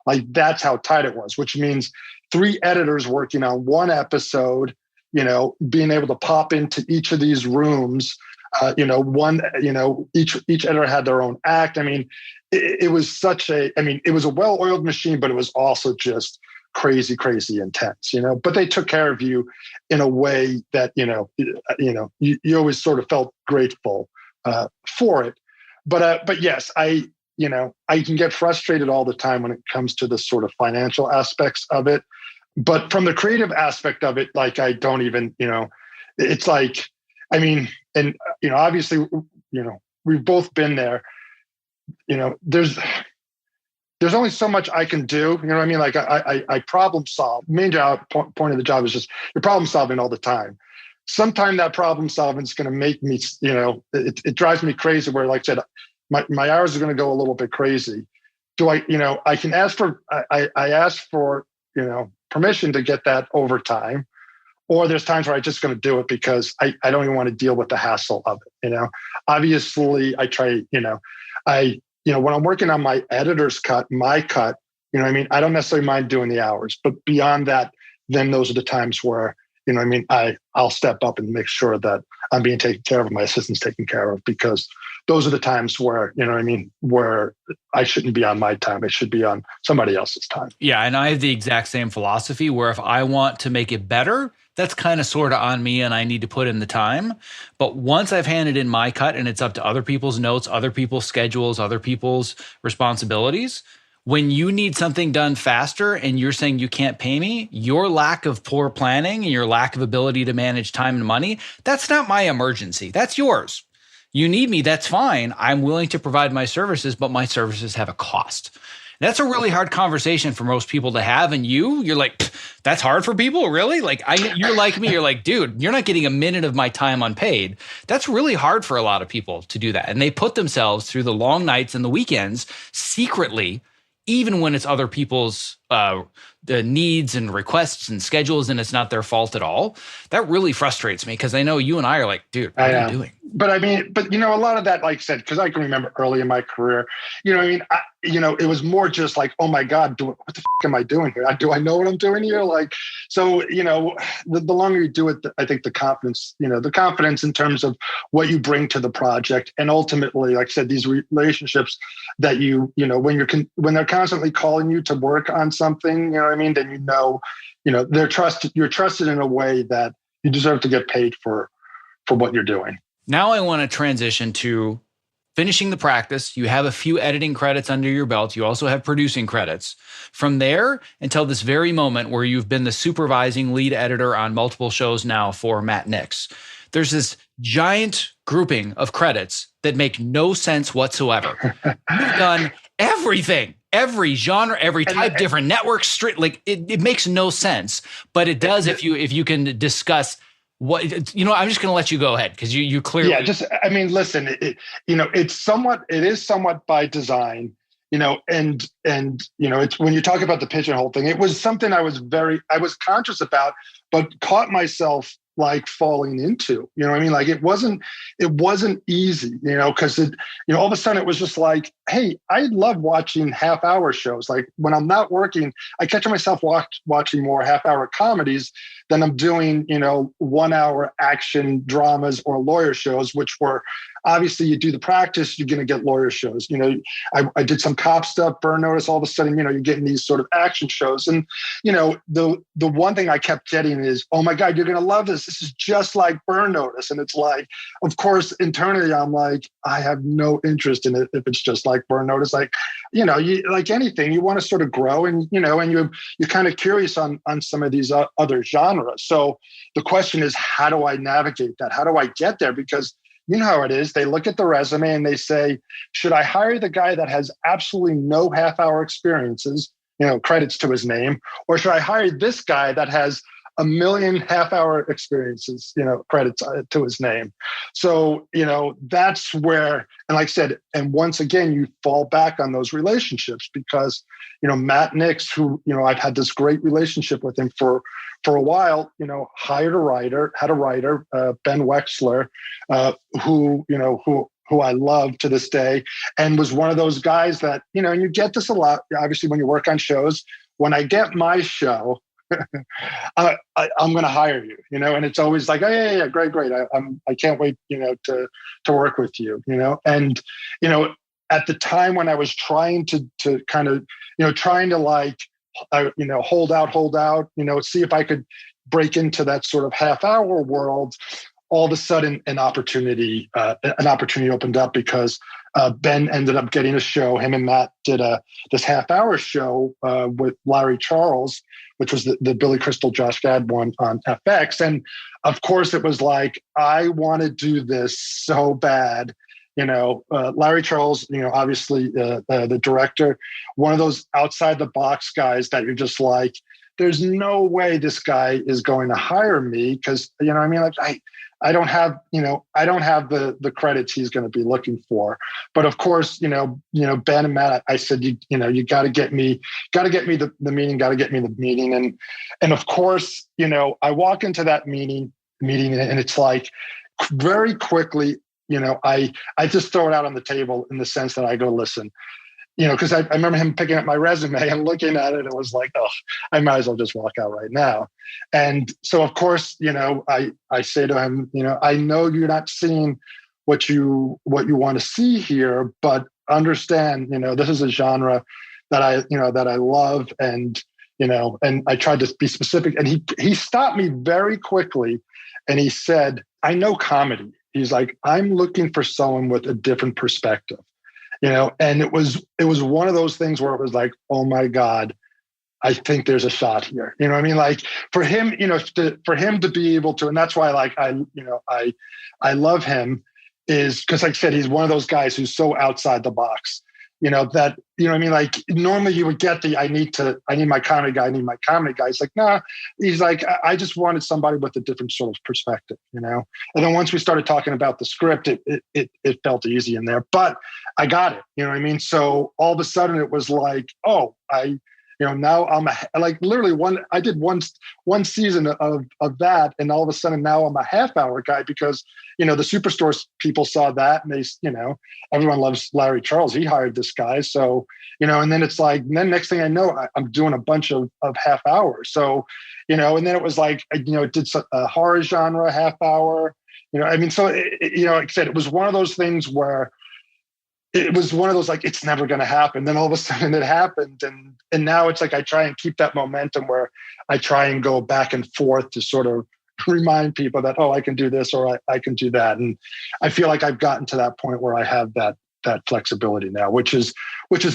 Like that's how tight it was, which means 3 editors working on 1 episode, being able to pop into each of these rooms, each editor had their own act. I mean, it was it was a well-oiled machine, but it was also just crazy, crazy intense, but they took care of you in a way that, you always sort of felt grateful for it. But yes, I can get frustrated all the time when it comes to the sort of financial aspects of it. But from the creative aspect of it, like I don't even, it's like, I mean, and obviously, we've both been there. There's only so much I can do. You know what I mean? Like I problem solve. Main job point of the job is just you're problem solving all the time. Sometime that problem solving is going to make me, it drives me crazy. Where, like I said, my hours are going to go a little bit crazy. Do I, I can ask for, I ask for, permission to get that overtime, or there's times where I'm just going to do it because I don't even want to deal with the hassle of it. Obviously I try, when I'm working on my editor's cut, my cut, I don't necessarily mind doing the hours, but beyond that, then those are the times where, I'll step up and make sure that I'm being taken care of, my assistant's taken care of, because those are the times where, where I shouldn't be on my time. It should be on somebody else's time. Yeah. And I have the exact same philosophy where if I want to make it better, that's kind of sort of on me and I need to put in the time. But once I've handed in my cut and it's up to other people's notes, other people's schedules, other people's responsibilities, when you need something done faster and you're saying you can't pay me, your lack of poor planning and your lack of ability to manage time and money, that's not my emergency. That's yours. You need me, that's fine. I'm willing to provide my services, but my services have a cost. That's a really hard conversation for most people to have. And you're like, that's hard for people, really? Like you're like me, you're like, dude, you're not getting a minute of my time unpaid. That's really hard for a lot of people to do that. And they put themselves through the long nights and the weekends secretly, even when it's other people's the needs and requests and schedules and it's not their fault at all. That really frustrates me because I know you and I are like, dude, what are you doing? But a lot of that, like I said, because I can remember early in my career, it was more just like, oh my God, what the f am I doing here? Do I know what I'm doing here? Like, so, the longer you do it, I think the confidence in terms of what you bring to the project. And ultimately, like I said, these relationships that when they're constantly calling you to work on something, then they're trusted. You're trusted in a way that you deserve to get paid for what you're doing. Now I want to transition to finishing the practice. You have a few editing credits under your belt. You also have producing credits. From there until this very moment where you've been the supervising lead editor on multiple shows now for Matt Nix, there's this giant grouping of credits that make no sense whatsoever. You've done everything. Every genre, every type, different network, like it makes no sense, but it does if you can discuss what, I'm just going to let you go ahead because you clearly. Yeah, listen, it is somewhat by design, and it's when you talk about the pigeonhole thing, it was something I was conscious about, but caught myself like falling into, like it wasn't easy, because all of a sudden it was just like, hey, I love watching half-hour shows. Like when I'm not working, I catch myself watching more half-hour comedies than I'm doing, 1 hour action dramas or lawyer shows, which were obviously you do the practice, you're going to get lawyer shows. I did some cop stuff, Burn Notice, all of a sudden, you're getting these sort of action shows. And, the one thing I kept getting is, oh my God, you're going to love this. This is just like Burn Notice. And it's like, of course, internally, I'm like, I have no interest in it if it's just like Burn Notice. Like, like anything, you want to sort of grow and, and you're kind of curious on some of these other genres. So the question is, how do I navigate that? How do I get there? Because you know how it is. They look at the resume and they say, should I hire the guy that has absolutely no half-hour experiences, credits to his name, or should I hire this guy that has 1 million half-hour experiences, credits to his name? So, that's where, and like I said, and once again, you fall back on those relationships because, Matt Nix, who, I've had this great relationship with him for a while, had a writer, Ben Wexler, who I love to this day, and was one of those guys that, and you get this a lot, obviously, when you work on shows. When I get my show, I'm going to hire you, and it's always like, oh yeah, great. I can't wait, to work with you, and, at the time when I was trying to kind of, trying to like, hold out, see if I could break into that sort of half-hour world, all of a sudden an opportunity opened up because Ben ended up getting a show. Him and Matt did this half-hour show with Larry Charles, which was the Billy Crystal, Josh Gad one on FX. And of course, it was like, I want to do this so bad. Larry Charles, obviously the director, one of those outside the box guys that you're just like, there's no way this guy is going to hire me because, I don't have the credits he's going to be looking for. But of course, Ben and Matt, I said, you got to get me the meeting. And of course, I walk into that meeting and it's like very quickly, I just throw it out on the table in the sense that I go, listen, because I remember him picking up my resume and looking at it. It was like, oh, I might as well just walk out right now. And so, of course, I say to him, I know you're not seeing what you want to see here, but understand, this is a genre that I love, and I tried to be specific. And he stopped me very quickly, and he said, I know comedy. He's like, I'm looking for someone with a different perspective. And it was one of those things where it was like, oh my God, I think there's a shot here. Like for him, for him to be able to, and that's why I love him, is because like I said, he's one of those guys who's so outside the box, that, like normally you would get I need my comedy guy, He's like, nah, he's like, I just wanted somebody with a different sort of perspective, And then once we started talking about the script, it felt easy in there, but I got it, So all of a sudden it was like, oh, now I'm I did one season of that, and all of a sudden now I'm a half-hour guy because the Superstore people saw that, and they everyone loves Larry Charles. He hired this guy, so and then it's like, and then next thing I know, I'm doing a bunch of half hours. So and then it was like it did a horror genre half hour. So like I said, it was one of those things where. It was one of those, like, it's never going to happen. Then all of a sudden it happened. And now it's like, I try and keep that momentum where I try and go back and forth to sort of remind people that, oh, I can do this, or I can do that. And I feel like I've gotten to that point where I have that flexibility now, which is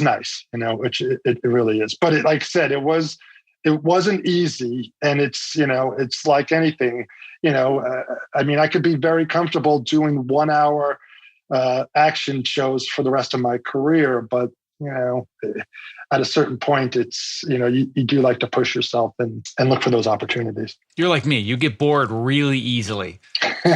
nice, which it really is. But like I said, it wasn't easy. And it's like anything, I could be very comfortable doing 1 hour action shows for the rest of my career, but at a certain point, it's you do like to push yourself and look for those opportunities. You're like me; you get bored really easily.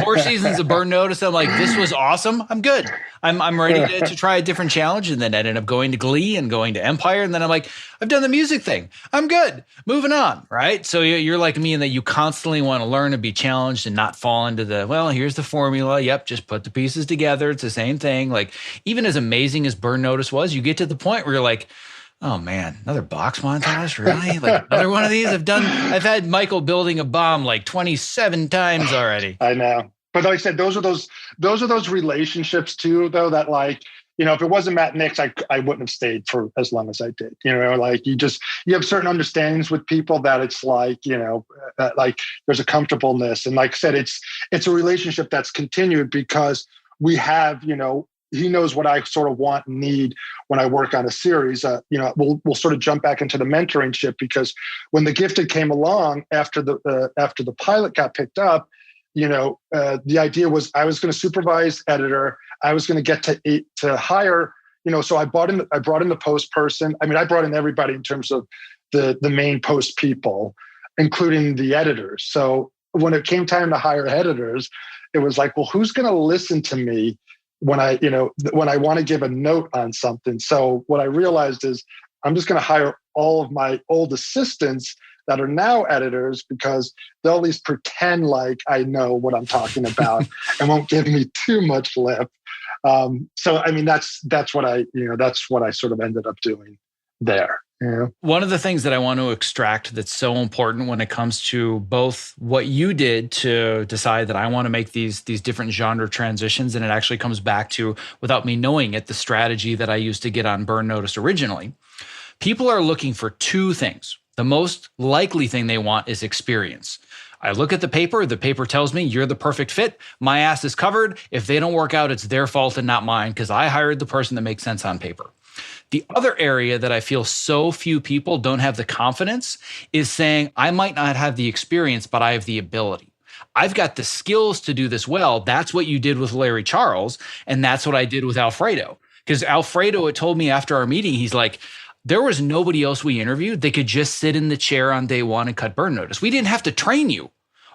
4 seasons of Burn Notice, I'm like, this was awesome. I'm good. I'm ready to try a different challenge, and then I ended up going to Glee and going to Empire, and then I'm like, I've done the music thing. I'm good. Moving on, right? So you're like me in that you constantly want to learn and be challenged and not fall into here's the formula. Yep, just put the pieces together. It's the same thing. Like, even as amazing as Burn Notice was, you get to the point where you're like, oh man, another box montage, really? Like another one of these? I've had Michael building a bomb like 27 times already. I know. But like I said, those are those relationships too, though, that like, if it wasn't Matt Nix, I wouldn't have stayed for as long as I did. Like you have certain understandings with people that it's like, like there's a comfortableness. And like I said, it's a relationship that's continued because we have, he knows what I sort of want and need when I work on a series. We'll sort of jump back into the mentoring ship because when The Gifted came along after the pilot got picked up, the idea was I was going to supervise editor. I was going to get to hire. So I brought in the post person. I mean, I brought in everybody in terms of the main post people, including the editors. So when it came time to hire editors, it was like, well, who's going to listen to me when I want to give a note on something? So what I realized is I'm just going to hire all of my old assistants that are now editors because they'll at least pretend like I know what I'm talking about and won't give me too much lip. So I mean, that's what I sort of ended up doing there. Yeah. One of the things that I want to extract that's so important when it comes to both what you did to decide that I want to make these different genre transitions, and it actually comes back to, without me knowing it, the strategy that I used to get on Burn Notice originally. People are looking for 2 things. The most likely thing they want is experience. I look at the paper tells me you're the perfect fit. My ass is covered. If they don't work out, it's their fault and not mine because I hired the person that makes sense on paper. The other area that I feel so few people don't have the confidence is saying, I might not have the experience, but I have the ability. I've got the skills to do this well. That's what you did with Larry Charles. And that's what I did with Alfredo. Because Alfredo had told me after our meeting, he's like, there was nobody else we interviewed. They could just sit in the chair on day one and cut burn notice. We didn't have to train you.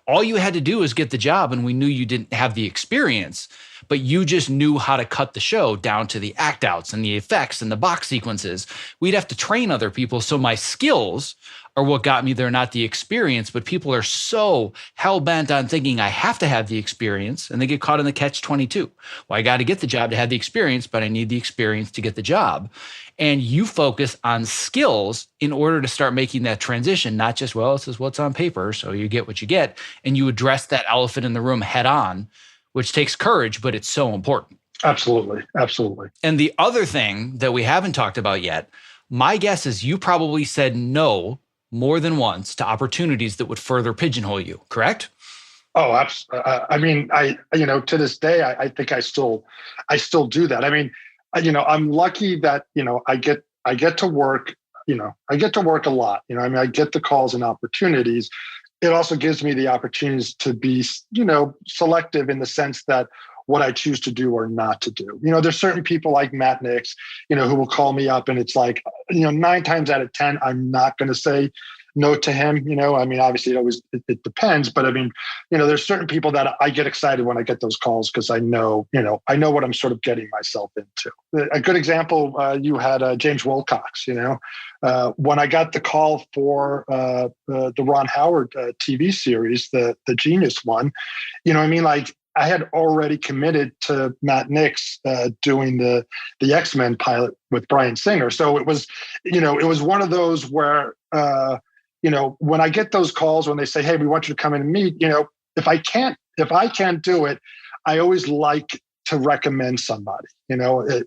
All you had to do was get the job, and we knew you didn't have the experience, but you just knew how to cut the show down to the act outs and the effects and the box sequences. We'd have to train other people. So my skills are what got me there, not the experience. But people are so hell-bent on thinking I have to have the experience, and they get caught in the catch-22. Well, I got to get the job to have the experience, but I need the experience to get the job. And you focus on skills in order to start making that transition, not just, well, this is what's on paper, so you get what you get. And you address that elephant in the room head on, which takes courage, but it's so important. Absolutely. Absolutely. And the other thing that we haven't talked about yet, my guess is you probably said no more than once to opportunities that would further pigeonhole you, correct? Oh, absolutely. I mean, to this day, I think I still do that. I mean, I'm lucky that, I get to work, I get to work a lot. I mean, I get the calls and opportunities. It also gives me the opportunities to be, selective in the sense that what I choose to do or not to do. There's certain people like Matt Nix, who will call me up, and it's like, 9 times out of 10, I'm not going to say no to him. I mean, obviously it depends, but I mean, there's certain people that I get excited when I get those calls because I know what I'm sort of getting myself into. A good example, you had James Wilcox, when I got the call for the Ron Howard TV series, the Genius one, I had already committed to Matt Nix doing the X-Men pilot with Bryan Singer. So it was one of those where, when I get those calls, when they say, hey, we want you to come in and meet, if I can't do it, I always like to recommend somebody,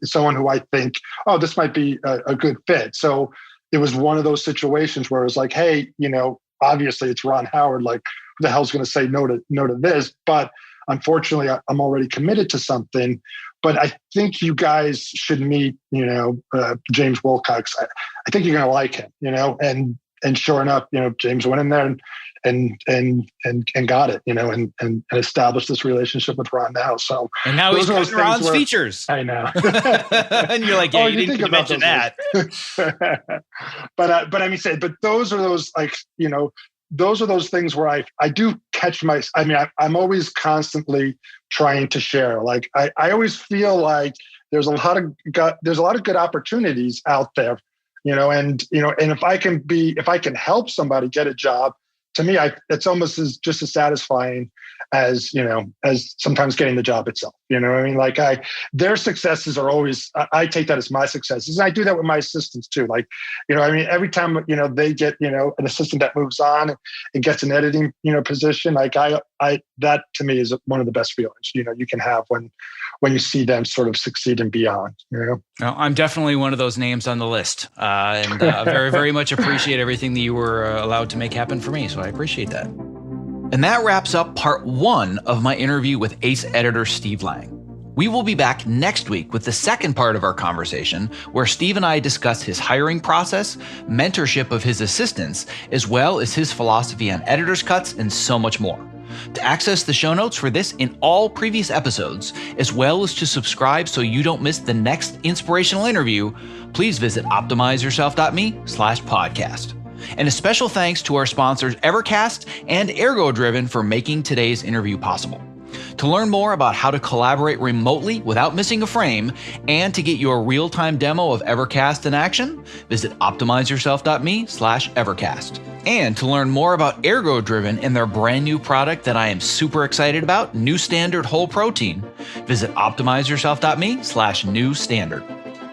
someone who I think, oh, this might be a good fit. So it was one of those situations where it was like, hey, obviously it's Ron Howard, like who the hell's going to say no to this? But unfortunately, I'm already committed to something. But I think you guys should meet, James Wilcox. I think you're going to like him, and sure enough, James went in there and got it, and established this relationship with Ron now. So and now he's cutting Ron's features. I know, and you're like, yeah, you didn't mention that. But I mean, but those are those those are those things where I do catch I'm always constantly trying to share. Like I always feel like there's a lot of good opportunities out there. And if I can help somebody get a job, to me, it's almost just as satisfying as sometimes getting the job itself. Their successes are always, I take that as my successes. And I do that with my assistants too. Every time, they get, an assistant that moves on and gets an editing, position, that to me is one of the best feelings, you can have when you see them sort of succeed and beyond. Well, I'm definitely one of those names on the list, and very, very much appreciate everything that you were allowed to make happen for me. So I appreciate that. And that wraps up part 1 of my interview with ace editor Steve Lang. We will be back next week with the second part of our conversation, where Steve and I discuss his hiring process, mentorship of his assistants, as well as his philosophy on editor's cuts and so much more. To access the show notes for this and all previous episodes, as well as to subscribe so you don't miss the next inspirational interview, please visit optimizeyourself.me/podcast. And a special thanks to our sponsors Evercast and ErgoDriven for making today's interview possible. To learn more about how to collaborate remotely without missing a frame and to get your real-time demo of Evercast in action, visit optimizeyourself.me/Evercast. And to learn more about ErgoDriven and their brand new product that I am super excited about, New Standard Whole Protein, visit optimizeyourself.me/New Standard.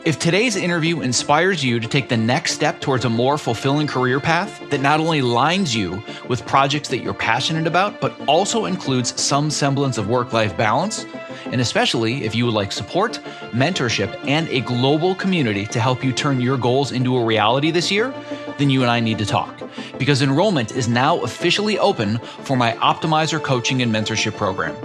If today's interview inspires you to take the next step towards a more fulfilling career path that not only aligns you with projects that you're passionate about, but also includes some semblance of work-life balance, and especially if you would like support, mentorship, and a global community to help you turn your goals into a reality this year, then you and I need to talk, because enrollment is now officially open for my Optimizer Coaching and Mentorship Program.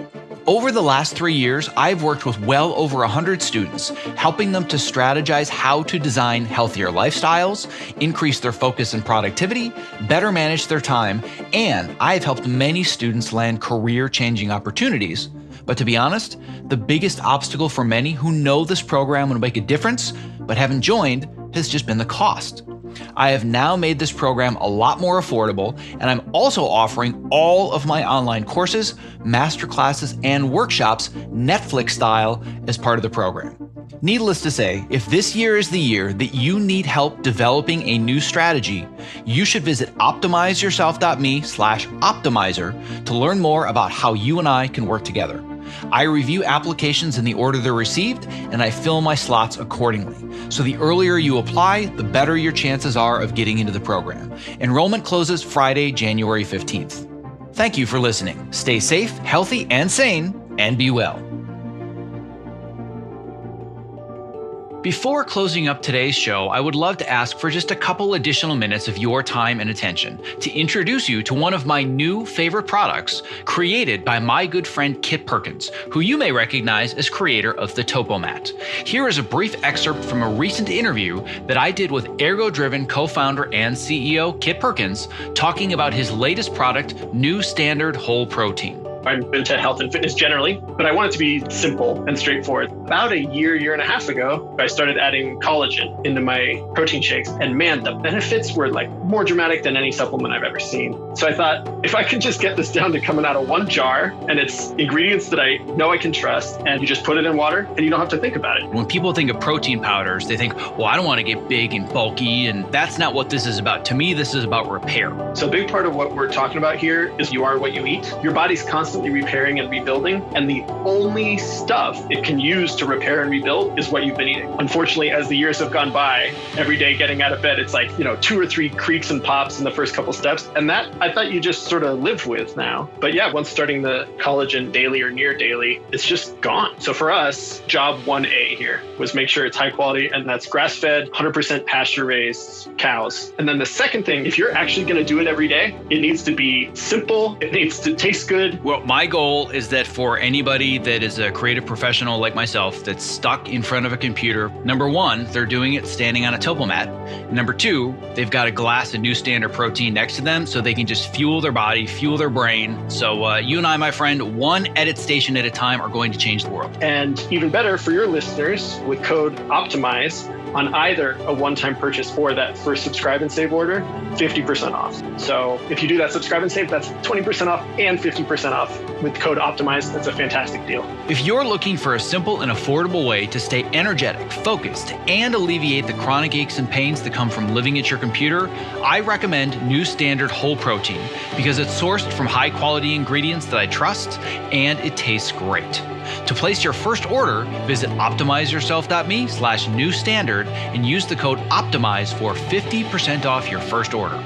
Over the last 3 years, I've worked with well over 100 students, helping them to strategize how to design healthier lifestyles, increase their focus and productivity, better manage their time, and I've helped many students land career-changing opportunities. But to be honest, the biggest obstacle for many who know this program will make a difference but haven't joined has just been the cost. I have now made this program a lot more affordable, and I'm also offering all of my online courses, masterclasses, and workshops Netflix style as part of the program. Needless to say, if this year is the year that you need help developing a new strategy, you should visit optimizeyourself.me/optimizer to learn more about how you and I can work together. I review applications in the order they're received, and I fill my slots accordingly. So the earlier you apply, the better your chances are of getting into the program. Enrollment closes Friday, January 15th. Thank you for listening. Stay safe, healthy, and sane, and be well. Before closing up today's show, I would love to ask for just a couple additional minutes of your time and attention to introduce you to one of my new favorite products created by my good friend Kit Perkins, who you may recognize as creator of the Topomat. Here is a brief excerpt from a recent interview that I did with Ergo-Driven co-founder and CEO Kit Perkins, talking about his latest product, New Standard Whole Protein. I'm into health and fitness generally, but I want it to be simple and straightforward. About a year and a half ago, I started adding collagen into my protein shakes. And man, the benefits were like more dramatic than any supplement I've ever seen. So I thought, if I can just get this down to coming out of one jar and it's ingredients that I know I can trust, and you just put it in water and you don't have to think about it. When people think of protein powders, they think, well, I don't want to get big and bulky, and that's not what this is about. To me, this is about repair. So a big part of what we're talking about here is you are what you eat. Your body's constantly repairing and rebuilding, and the only stuff it can use to repair and rebuild is what you've been eating. Unfortunately, as the years have gone by, every day getting out of bed, it's like, 2 or 3 creaks and pops in the first couple steps, and that I thought you just sort of live with now. But yeah, once starting the collagen daily or near daily, it's just gone. So for us, job 1A here was make sure it's high quality, and that's grass-fed, 100% pasture-raised cows. And then the second thing, if you're actually going to do it every day, it needs to be simple, it needs to taste good. Well, my goal is that for anybody that is a creative professional like myself that's stuck in front of a computer, number one, they're doing it standing on a Topomat. Number two, they've got a glass of New Standard Protein next to them so they can just fuel their body, fuel their brain. So you and I, my friend, one edit station at a time are going to change the world. And even better for your listeners, with code OPTIMIZE, on either a one-time purchase or that first subscribe and save order, 50% off. So if you do that subscribe and save, that's 20% off and 50% off with code OPTIMIZE. That's a fantastic deal. If you're looking for a simple and affordable way to stay energetic, focused, and alleviate the chronic aches and pains that come from living at your computer, I recommend New Standard Whole Protein because it's sourced from high-quality ingredients that I trust, and it tastes great. To place your first order, visit optimizeyourself.me/newstandard and use the code OPTIMIZE for 50% off your first order.